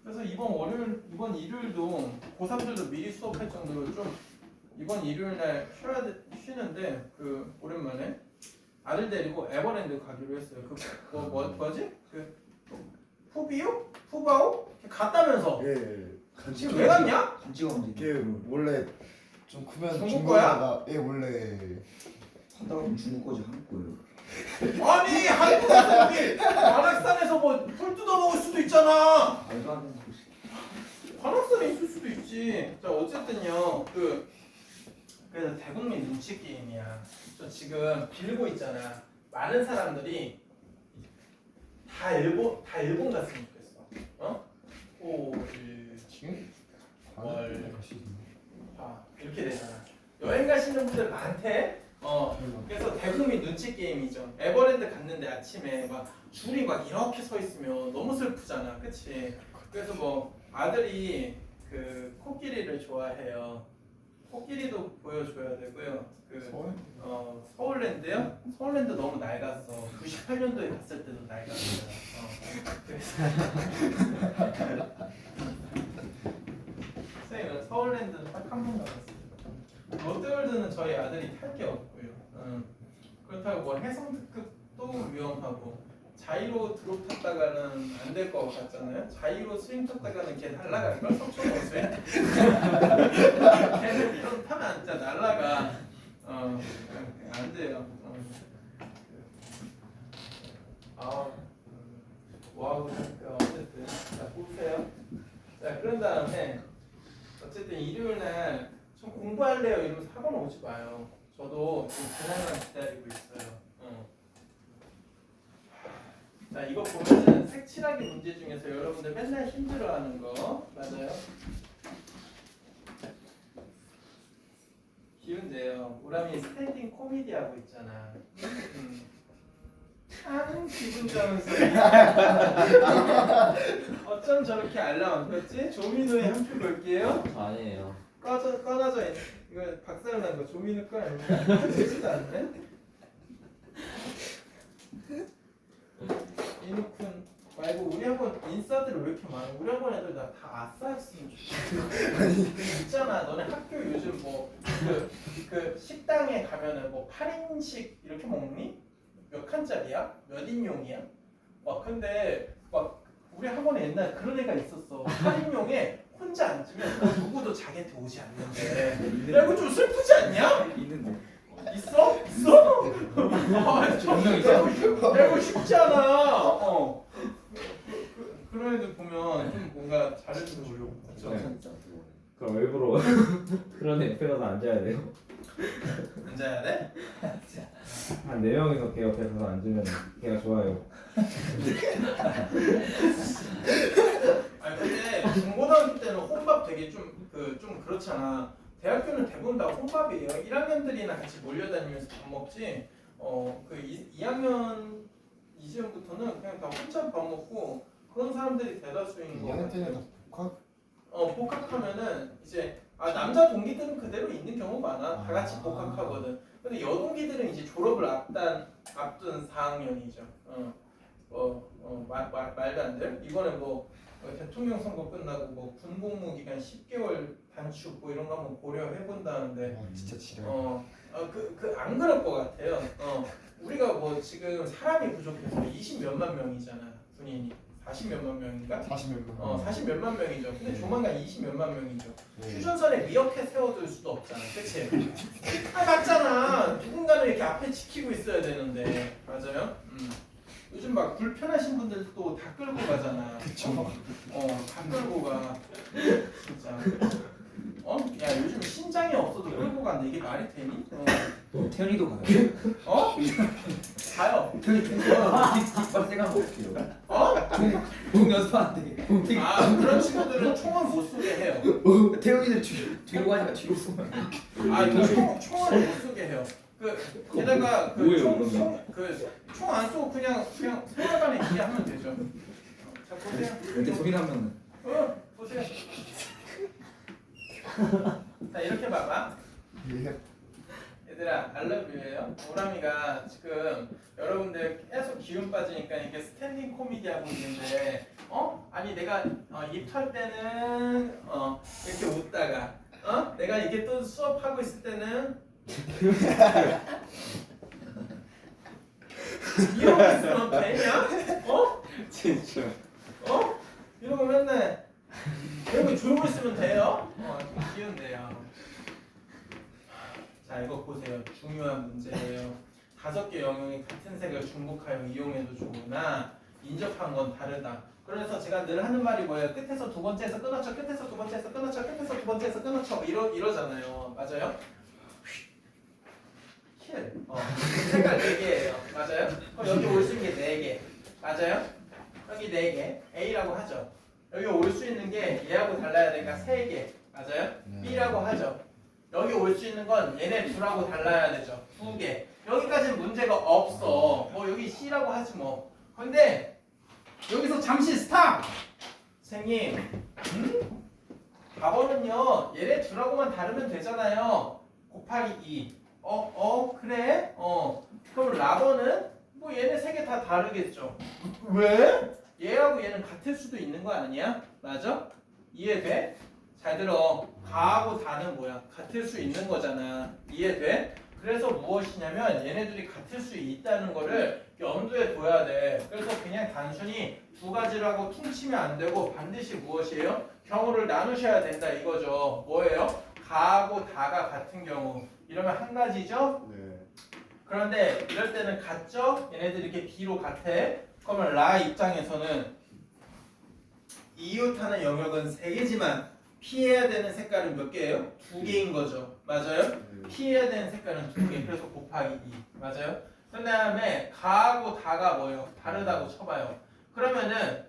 그래서 이번 일요일도 고3들도 미리 수업할 정도로 좀 이번 일요일날 쉬는데 오랜만에 아들 데리고 에버랜드 가기로 했어요. 뭐지? 푸비오? 푸바오? 갔다면서? 예. 지금 왜 갔냐? 이게 원래 좀 크면 중국 거야? 중국어가 원래 한다고 하면 중국 거지 한국 거예요. 아니 한국에서 여기 관악산에서 풀 뜯어 먹을 수도 있잖아. 말도 안 되는 소리. 관악산에 있을 수도 있지. 자 어쨌든요 그래서 대국민 눈치 게임이야. 저 지금 빌고 있잖아. 많은 사람들이 다 일본 갔으면 좋겠어. 지금 이렇게 되잖아. 여행 가시는 분들 많대. 그래서 대국민 눈치 게임이죠. 에버랜드 갔는데 아침에 막 줄이 막 이렇게 서 있으면 너무 슬프잖아, 그치? 그래서 아들이 코끼리를 좋아해요. 코끼리도 보여줘야 되고요. 서울랜드요? 서울랜드 너무 낡았어. 98년도에 갔을 때도 낡았어요. 그래서 선생님 서울랜드는 딱 한 번 가봤어요. 롯데월드는 저희 아들이 탈 게 없고요. 그렇다고 해성 특급도 위험하고 자이로 드롭 탔다가는 안 될 것 같잖아요. 자이로 스윙 탔다가는 걔 날라갈 걸 석촌호 스윙. 걔는 이런 타면 안 진짜 날라가. 안 돼요. 어쨌든 자 보세요. 자 그런 다음에 어쨌든 일요일 날 좀 공부할래요 이러면서 학원 오지 마요. 저도 지금 그날만 기다리고 있어요. 자 이거 보면은 색칠하기 문제 중에서 여러분들 맨날 힘들어하는 거 맞아요? 기운제요. 우람이 스탠딩 코미디 하고 있잖아. 참 기분 좋은 소리. 어쩜 저렇게 알람 안 껐지? 조민호의 한 표 볼게요. 아니에요. 꺼놔져 이거 박살난 거 조민호 거 아닌가? 되지도 않네. 이누쿤 말고 우리 학원 인싸들이 왜 이렇게 많아? 우리 학원 애들 다 아싸였으면 좋겠어. 있잖아 너네 학교 요즘 그 식당에 가면은 8인식 이렇게 먹니? 몇 칸짜리야? 몇 인용이야? 근데 우리 학원에 옛날 그런 애가 있었어. 8인용에 혼자 앉으면 누구도 자기한테 오지 않는데. 야 이거 좀 슬프지 않냐? 있는데. 있어? 이거 쉽지 않아. 그런 애들 보면 좀 뭔가 잘해주고 보려고. 네. 그럼 일부러 그런 애 옆에 가서 앉아야 돼요. 앉아야 돼? 한 4명이서 걔 옆에 가서 앉으면 걔가 좋아요. 근데 중고등학교 때는 혼밥 되게 좀 그렇잖아. 대학교는 대부분 다 혼밥이에요. 1학년들이나 같이 몰려다니면서 밥 먹지. 2학년 이제부터는 그냥 다 혼자 밥 먹고 그런 사람들이 대다수인 거. 2학년 때는 다 복학? 복학하면은 이제 남자 동기들은 그대로 있는 경우 많아. 다 같이 복학하거든. 근데 여동기들은 이제 졸업을 앞둔 4학년이죠. 말도 안 돼. 이번에 뭐 대통령 선거 끝나고 뭐 군복무 기간 10개월 단축 뭐 이런 거 한번 고려해 본다는데 진짜 지려. 안 그럴 것 같아요. 우리가 뭐 지금 사람이 부족해서 20 몇만 명이잖아. 군인이 40 몇만 명인가? 40몇 명. 40 몇만 명이죠. 근데 네. 조만간 20 몇만 명이죠. 네. 휴전선에 미어캣 세워둘 수도 없잖아. 그치? 맞잖아. 누군가는 이렇게 앞에 지키고 있어야 되는데. 맞아요? 요즘 막 불편하신 분들도 다 끌고 가잖아. 그쵸. 다 끌고 가. 진짜. 야, 요즘 신장이 없어도 끌고 간다. 이게 말이 되니? 태연이도 가요. 가요. 태연이 뒷발 세가 먹을게요. 공 연습하는데. 그런 친구들은 총을 못 쏘게 해요. 태연이는 뒤로 가니까 뒤로 쏘면. 이거 총을 못 쏘게 해요. 게다가 뭐예요, 총 안 쏘고 그냥 생활관에 있게 하면 되죠. 자 보세요. 근데 소리나면 보세요. 자 이렇게 봐봐. 예. 얘들아 알러뷰예요. 오람이가 지금 여러분들 계속 기운 빠지니까 이렇게 스탠딩 코미디 하고 있는데 아니 내가 입 털 때는 이렇게 웃다가 내가 이렇게 또 수업하고 있을 때는 이러고 있으면 되냐? 진짜. 이러고 맨날 이러고 졸고 있으면 돼요? 귀여운데요. 자 이거 보세요. 중요한 문제예요. 5개 영역이 같은 색을 중복하여 이용해도 좋으나 인접한 건 다르다. 그래서 제가 늘 하는 말이 뭐예요? 끝에서 두 번째에서 끊어쳐, 끝에서 두 번째에서 끊어쳐, 끝에서 두 번째에서 끊어쳐 이러잖아요. 맞아요? 색깔 4개예요. 맞아요? 그럼 여기 올 수 있는 게 4개. 맞아요? 여기 4개. A라고 하죠. 여기 올 수 있는 게 얘하고 달라야 되니까 3개. 맞아요? B라고 하죠. 여기 올 수 있는 건 얘네 둘하고 달라야 되죠. 2개. 여기까지는 문제가 없어. 뭐 여기 C라고 하지 뭐. 근데 여기서 잠시 스탑! 선생님 답어는요 얘네 둘하고만 다르면 되잖아요. 곱하기 2. 그래? 그럼 라버는 뭐 얘네 3개 다 다르겠죠. 왜? 얘하고 얘는 같을 수도 있는 거 아니야? 맞아? 이해돼? 잘 들어. 가하고 다는 뭐야? 같을 수 있는 거잖아. 이해돼? 그래서 무엇이냐면 얘네들이 같을 수 있다는 거를 염두에 둬야 돼. 그래서 그냥 단순히 두 가지를 하고 퉁치면 안 되고 반드시 무엇이에요? 경우를 나누셔야 된다 이거죠. 뭐예요? 가하고 다가 같은 경우. 이러면 한 가지죠? 네. 그런데 이럴 때는 같죠? 얘네들이 이렇게 B로 같아. 그러면 라 입장에서는 이웃하는 영역은 3개지만 피해야 되는 색깔은 몇 개예요? 2개인 거죠. 맞아요? 피해야 되는 색깔은 2개. 그래서 곱하기 2. 맞아요? 그 다음에 가하고 다가 뭐예요? 다르다고 쳐봐요. 그러면은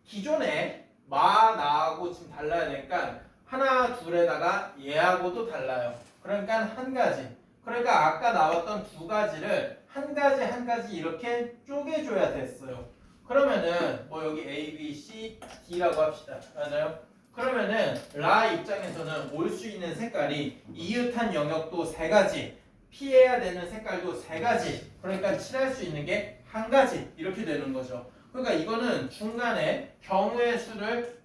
기존에 마, 나하고 지금 달라야 되니까 하나, 둘에다가 얘하고도 달라요. 그러니까 한 가지. 그러니까 아까 나왔던 2가지를 한 가지 이렇게 쪼개줘야 됐어요. 그러면은 뭐 여기 A, B, C, D라고 합시다. 맞아요? 그러면은 라 입장에서는 올 수 있는 색깔이 이웃한 영역도 3가지, 피해야 되는 색깔도 3가지. 그러니까 칠할 수 있는 게 한 가지 이렇게 되는 거죠. 그러니까 이거는 중간에 경우의 수를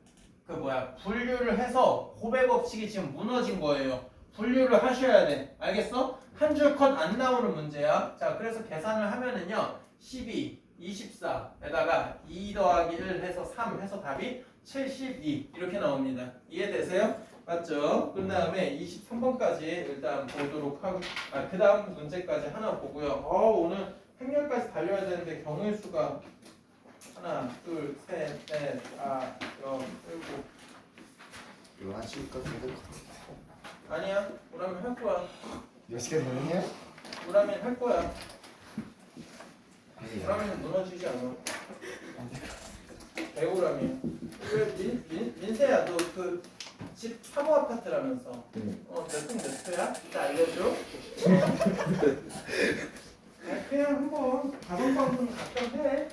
분류를 해서 고배 법칙이 지금 무너진 거예요. 분류를 하셔야 돼. 알겠어? 한 줄 컷 안 나오는 문제야. 자, 그래서 계산을 하면은요. 12, 24에다가 2 더하기 1 해서 3 해서 답이 72 이렇게 나옵니다. 이해되세요? 맞죠? 그 다음에 23번까지 일단 보도록 하고 그 다음 문제까지 하나 보고요. 오늘 행렬까지 달려야 되는데 경우의 수가 하나, 둘, 셋, 넷, 4, 6, 7 이거 안 칠까 될것 같은데. 아니야. 우라면 할 거야. 10시간 되느냐? 우라면 할 거야. 우라면은 무너지지 않아. 배우라면. 민세야 너 그 집 사모 아파트라면서. 몇 층 몇 초야? 이따 알려줘. 그냥 한번 가성방송 가끔 해.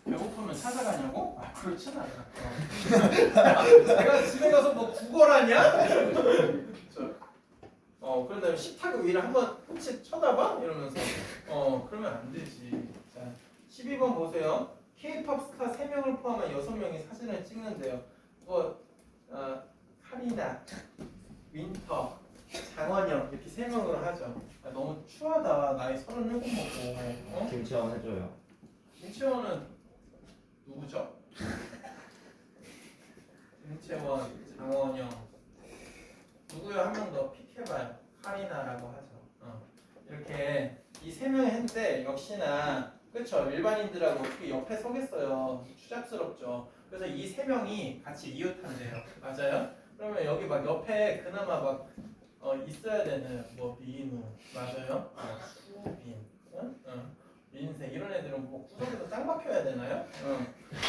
배고프면 찾아가냐고? 그렇진 않아. 내가 집에 가서 뭐 구걸하냐? 그런 다음에 식탁 위를 한번 혹시 쳐다봐? 이러면서 그러면 안 되지. 자 12번 보세요. K-팝 스타 3명을 포함한 6명이 사진을 찍는데요. 카리나, 윈터, 장원영 이렇게 3명으로 하죠. 야, 너무 추하다. 나이 37 먹고. 김치왕 해줘요. 김채원은 누구죠? 김채원, 장원영 누구요? 한 명 더 픽해봐요. 카리나라고 하죠. 이렇게 이 3명이 했는데 역시나 그쵸? 일반인들하고 어떻게 옆에 서겠어요. 추잡스럽죠. 그래서 이 3명이 같이 이웃한대요. 맞아요? 그러면 여기 막 옆에 그나마 막 있어야 되는 뭐 민우 맞아요? 수빈, 민세 이런 애들은 뭐 구석에서 짱 박혀야 되나요?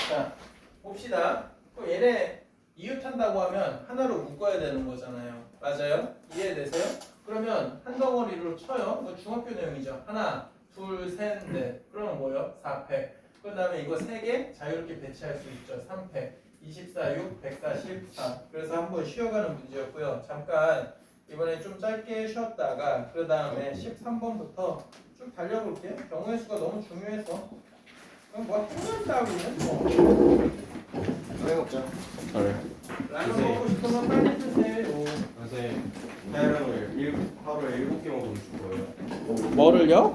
자 봅시다. 또 얘네 이웃한다고 하면 하나로 묶어야 되는 거잖아요. 맞아요? 이해되세요? 그러면 한 덩어리로 쳐요. 이거 중학교 내용이죠. 하나, 둘, 셋, 넷. 그러면 뭐예요? 4팩. 그 다음에 이거 3개 자유롭게 배치할 수 있죠. 3팩. 24, 6, 144. 그래서 한번 쉬어가는 문제였고요. 잠깐 이번에 좀 짧게 쉬었다가 그 다음에 13번부터 쭉 달려볼게요. 경우의 수가 너무 중요해서 그럼 뭐 행간다고는 뭐 왜 먹자. 라면 먹고 싶으면 빨리 드세요. 선생님, 하루에 7개 먹으면 죽어요. 뭐를요?